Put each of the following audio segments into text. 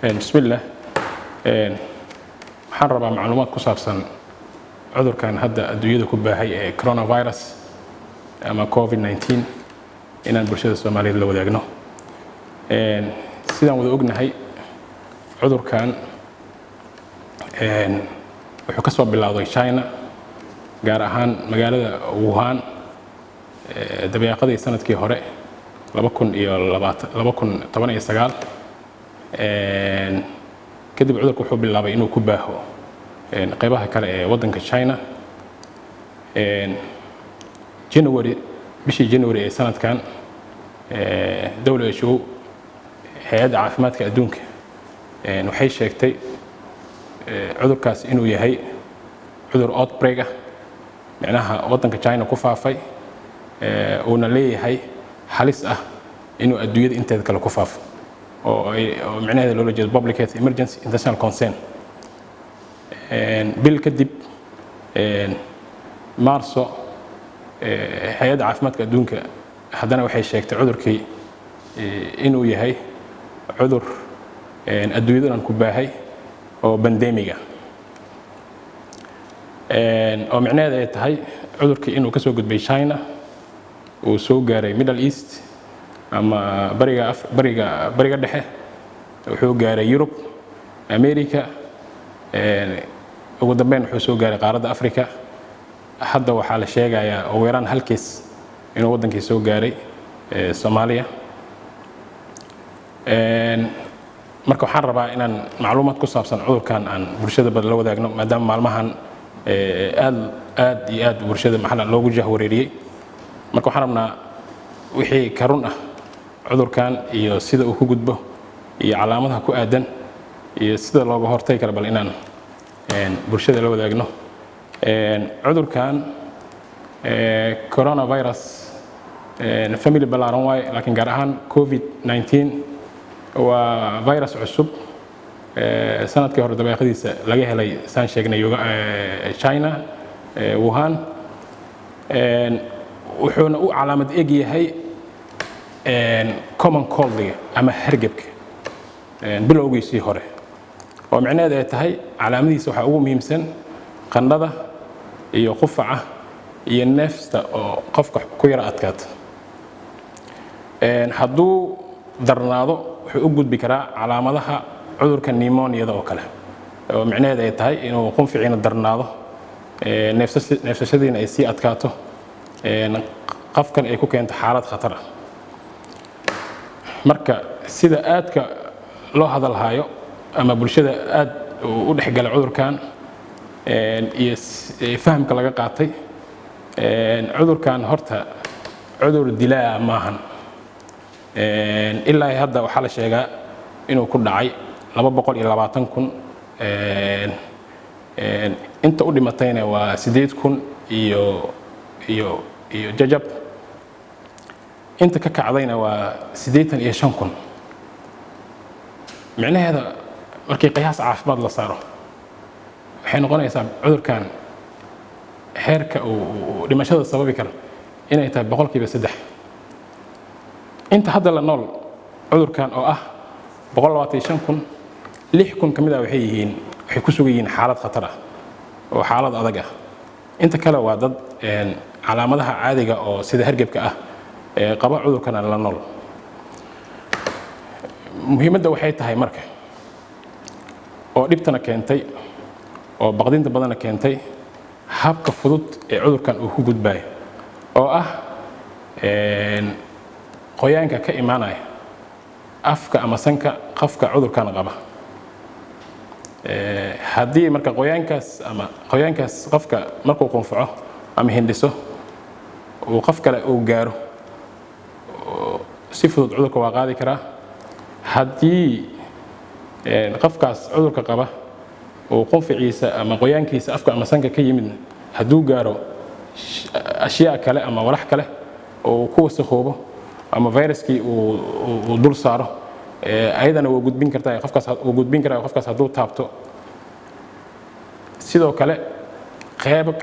بسم الله. waxaan rabaa macluumaad ku saabsan cudurkan hadda adduunyada ku baahay ee coronavirus ama COVID-19 inaan bulshada Soomaaliyeed la wadaagno. sidaan wada ognahay cudurkan wuxuu ka soo bilowday China gaar ahaan magaalada Wuhan dabeeqadii sanadkii hore 2019 kadib cudurku wuxuu bilaabay inuu ku baaho qaybaha kale ee wadanka China bishii January ee sanadkan WHO hay'adda caafimaadka adduunka waxay sheegtay cudurkaas inuu yahay cudur outbreak ah macnaha wadanka China ku faafay oo leeyahay halis ah inuu adduunyada inteeda kale ku faafo oo macnaheedu loo jeedo public health emergency international concern bil kadib Marso hay'adda caafimaadka adduunka haddana waxay sheegtay cudurkii inuu yahay cudur adduunyadan ku baahay oo pandemic ah oo macnaheedu ay tahay cudurkii inuu ka soo gudbay China uu soo gaaray Middle East ama bariga dhexe wuxuu gaaray Europe America ugu dambeyn wuxuu soo gaaray qaaradda Afrika hadda waxaa la sheegayaa ugu yaraan hal kiis inuu wadankii soo gaaray Soomaaliya marka waxaan rabaa inaan macluumaad ku saabsan cudurkan aan bulshada bad la wadaagno maadaama maalmahan aad bulshada maxalla loogu jahwareeriyay marka waxaan rabnaa wixii ka run ah cudurkan iyo sida uu ku gudbo iyo calaamadaha ku aadan iyo sida looga hortagi karo bal inaan bulshada la wadaagno cudurkan coronavirus family ballaaran waay laakiin gaar ahaan COVID-19 waa virus cusub sanadkii hore dabeeqadiisa laga helay saan sheegnay China Wuhan wuxuuna u calaamad eg yahay common cold ama hargabka bilowgiisii hore oo macnaheedu ay tahay calaamadiisa waxa ugu muhiimsan qandhada iyo qufaca iyo neefta oo qofka ku yara adkaata hadduu darnaado wuxuu u gudbi karaa calaamadaha cudurka pneumonia oo kale oo macnaheedu ay tahay inuu qunficiina darnaado neefsashadiina ay sii adkaato qofkan ay ku keento xaalad khatar ah marka sida aadka loo hadalhayo ama bulshada aad u dhexgalay cudurkan iyo fahamka laga qaatay cudurkan horta cudur dilaa maahan ilaa hadda waxaa la sheegaa inuu ku dhacay 220,000 inta u dhimatayna waa 8,000 iyo jajab inta ka kacdayna waa 85,000 macnaheedu markii qiyaas caafimaad la saaro waxay noqonaysaa cudurkan heerka uu dhimashada sababi karo inay tahay 3%. inta hadda la nool cudurkan oo ah 125,000 6,000 kamid ah waxay ku sugan yihiin xaalad khatar ah oo xaalad adag ah inta kale waa dad calaamadaha caadiga oo sida hargabka ah qaba cudurkan la nool muhiimadda waxay tahay marka oo dhibtana keentay oo baqdinta badana keentay habka fudud ee cudurkan uu ku gudbay oo ah qoyaanka ka imaanaya afka ama sanka qofka cudurkan qaba haddii marka qoyaankaas qofka markuu qunfaco ama hindhiso uu qof kale uu gaaro si fudud cudurka waa qaadi karaa haddii qofkaas cudurka qaba uu qunficiisa ama qoyaankiisa afka ama sanka ka yimid hadduu gaaro ashyaa kale ama walax kale oo ku wasakhoobo ama viruskii uu dul saaro ayadana wuu gudbin kartaa qofkaas hadduu taabto sidoo kale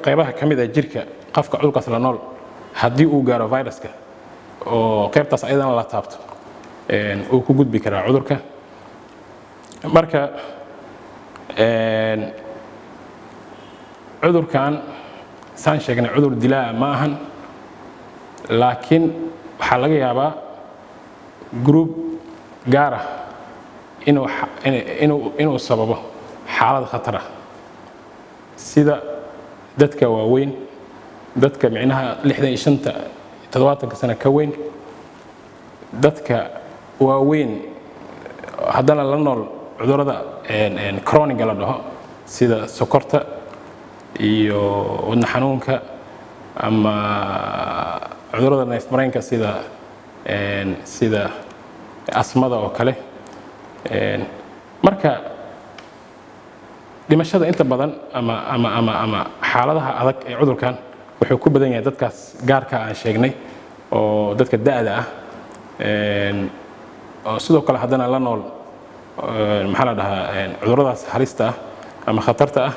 qaybaha ka mid ah jirka qofka cudurkaas la nool haddii uu gaaro viruska oo qaybtaas ayadana la taabto uu ku gudbi karaa cudurka marka cudurkan saan sheegnay cudur dilaa ma ahan laakiin waxaa laga yaabaa group gaar ah inuu sababo xaalad khatar ah sida dadka waaweyn dadka micnaha 65 70 sano ka weyn dadka waaweyn haddana la nool cudurrada chronic la dhaho sida sokorta iyo wadna xanuunka ama cudurrada neef-mareenka sida asmada oo kale marka dhimashada inta badan ama xaaladaha adag ee cudurkan wuxuu ku badan yahay dadkaas gaarka aan sheegnay oo dadka da'da ah oo sidoo kale haddana la nool maxaa la dhahaa cudurradaas halista ah ama khatarta ah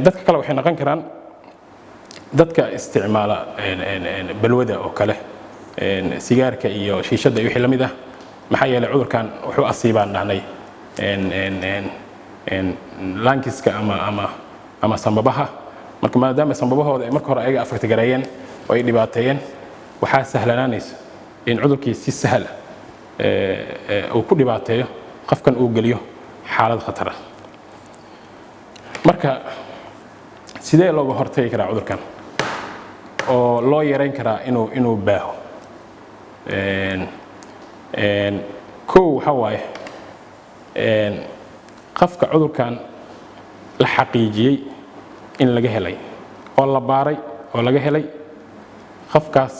dadka kale waxay noqon karaan dadka isticmaala balwada oo kale sigaarka iyo shiishada iyo wixii la mid ah maxaa yeelay cudurkan wuxuu asiibaan dhahnay lankiska ama sambabaha marka maadaama sambabahooda ay marka hore ayaga afagta gareeyeen oo ay dhibaateeyeen waxaa sahlanaanaysa in cudurkii si sahal uu ku dhibaateeyo qofkan uu geliyo xaalad khatar ah marka sidee looga hortagi karaa cudurkan oo loo yareyn karaa inuu baaho kow waxa waaye qofka cudurkan la xaqiijiyey in laga helay oo la baaray oo laga helay qofkaas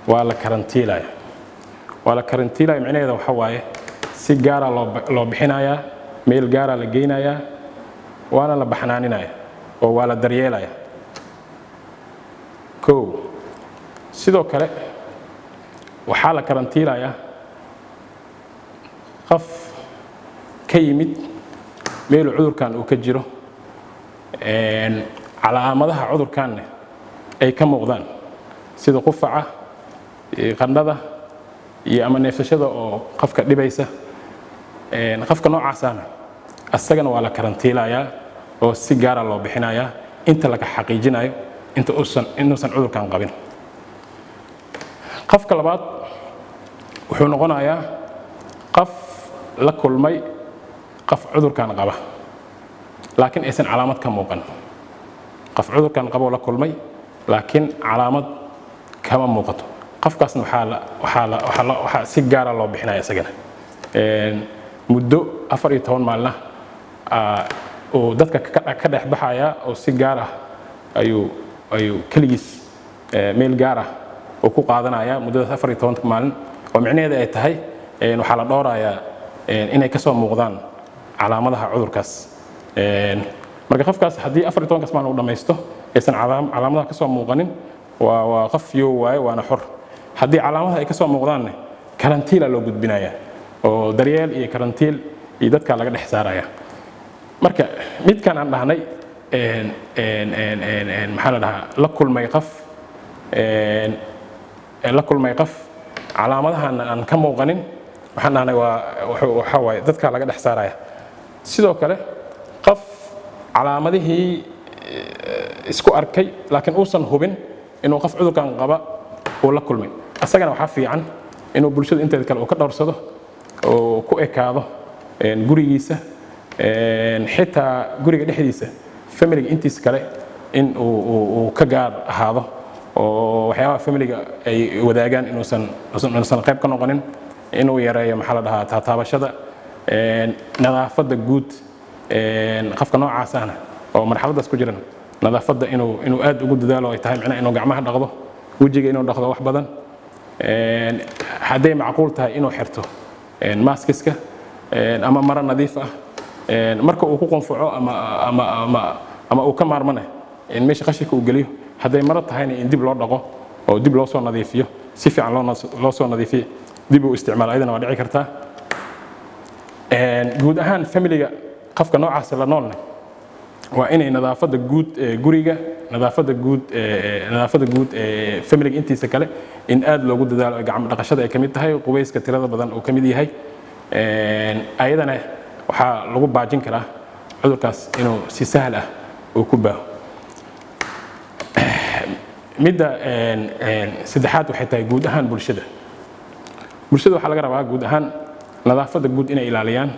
waa la karantiilaya micnaheeda waxa waaye si gaara loo bixinayaa meel gaara la geynayaa waana la baxnaaninaya oo waa la daryeelaya kow sidoo kale waxaa la karantiilayaa qof ka yimid meel cudurkan uu ka jiro calaamadaha cudurkanna ay ka muuqdaan sida qufaca qandhada iyo ama neefsashada oo qofka dhibaysa qofka noocaasana asagana waa la karantiilayaa oo si gaara loo bixinayaa inta laga xaqiijinayo inuusan cudurkan qabin qofka labaad wuxuu noqonayaa qof la kulmay qof cudurkan qaba laakiin aysan calaamad ka muuqan qof cudurkan qabo la kulmay laakiin calaamad kama muuqato qofkaasna waxaa si gaara loo bixinaya isagana muddo 14 maalin oo dadka ka dhex baxaya oo si gaar ah ayuu kaligiis meel gaar ah oo ku qaadanaya muddada 14 maalin oo micnaheedu ay tahay waxaa la dhoorayaa inay ka soo muuqdaan calaamadaha cudurkaas marka qofkaas haddii 14 maalin uu dhamaysto aysan calaamadaha ka soo muuqanin waa qof yoo waaye waana xor haddii calaamadaha ay ka soo muuqdaanne karantiila loo gudbinaya oo daryeel iyo karantiil iyo dadka laga dhex saaraya marka midkan aan dhahnay maxaa la dhahaa la kulmay qof calaamadahan aan ka muuqanin waxaan dhahnay waxa waaye dadka laga dhex saaraya sidoo kale qof calaamadihii isku arkay laakiin uusan hubin inuu qof cudurkan qaba uu la kulmay asagana waxaa fiican inuu bulshada inteeda kale uu ka dhowrsado oo ku ekaado gurigiisa xitaa guriga dhexdiisa familiga intiisa kale in uu ka gaar ahaado oo waxyaabaha familiga ay wadaagaan inuusan qayb ka noqonin inuu yareeyo maxaa la dhahaa taataabashada nadaafadda guud qofka noocaas ahna oo marxaladaas ku jiran nadaafadda inuu aad ugu dadaalo ay tahay macnaha inuu gacmaha dhaqdo wejiga inuu dhaqdo wax badan hadday macquul tahay inuu xirto maaskiska ama maro nadiif ah marka uu ku qunfaco ama uu ka maarmana in meesha qashinka uu geliyo hadday maro tahayna in dib loo dhaqo oo dib loo soo nadiifiyo si fiican loo soo nadiifiyo dib uu isticmaalo ayadana waa dhici kartaa guud ahaan familiga qofka noocaas la noolna waa inay nadaafadda guud guriga nadaafadda guud familiga intiisa kale in aad loogu dadaalo gacmo dhaqashada ay kamid tahay qubayska tirada badan oo kamid yahay ayadana waxaa lagu baajin karaa cudurkaas inuu si sahal ah uu ku baaho. midda saddexaad waxay tahay guud ahaan bulshada waxaa laga rabaa guud ahaan nadaafadda guud inay ilaaliyaan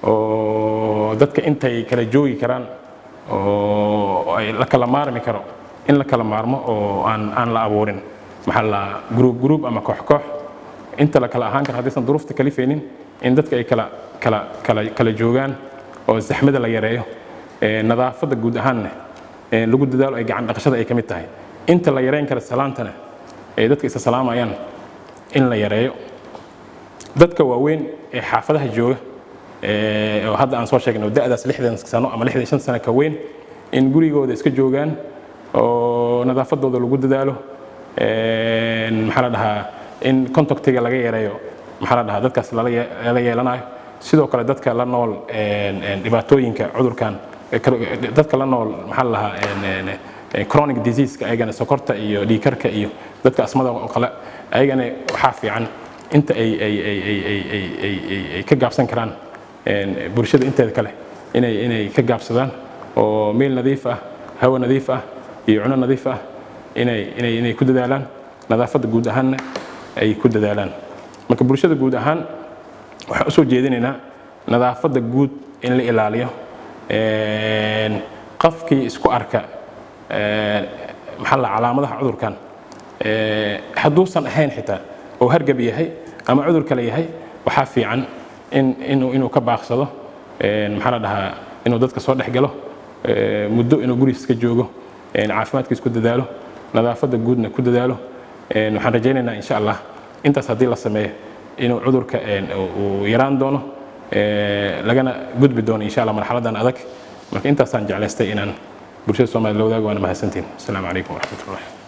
oo dadka intay kala joogi karaan oo ay la kala maarmi karo in la kala maarmo oo aan la abuurin maxaa la group ama koox inta la kala ahaan karo haddaysan duruufta kalifaynin in dadka ay kala joogaan oo zaxmada la yareeyo. nadaafadda guud ahaanna lagu dadaalo ay gacan dhaqashada ay ka mid tahay. inta la yareyn kara salaantana ee dadka isa salaamayaan in la yareeyo. dadka waaweyn ee xaafadaha jooga oo hadda aan soo sheegnay da'daas 60 sano ama 65 sano ka weyn in gurigooda iska joogaan oo nadaafadooda lagu dadaalo. maxaa la dhahaa in contactiga laga yareeyo maxaa la dhahaa dadkaas la yeelanayo. sidoo kale dadka la nool dhibaatooyinka cudurkan dadka la nool maxaa la dhahaa chronic disease-ka ayagana sokorta iyo dhiigkarka iyo dadka asmada oo kale ayagana waxaa fiican inta ay ka gaabsan karaan bulshada inteeda kale inay ka gaabsadaan oo meel nadiif ah hawo nadiif ah iyo cuno nadiif ah inay ku dadaalaan. nadaafadda guud ahaanna ay ku dadaalaan. marka bulshada guud ahaan waxaan usoo jeedinaynaa nadaafadda guud in la ilaaliyo. qofkii isku arka maxaa la calaamadaha cudurkan hadduusan ahayn xitaa oo hargab yahay ama cudur kale yahay waxaa fiican inuu ka baaqsado maxaa la dhahaa inuu dadka soo dhex galo muddo inuu gurigiisa ka joogo caafimaadkiisa ku dadaalo nadaafadda guudna ku dadaalo. waxaan rajaynaynaa insha Allah intaas haddii la sameeyo inuu cudurka uu yaraan doono lagana gudbi doono insha Allah marxaladan adag. marka intaasaan jeclaystay inaan bulshada Soomaaliyeed la wadaago. waana mahadsantiin. Assalaamu calaykum waraxmatullahi.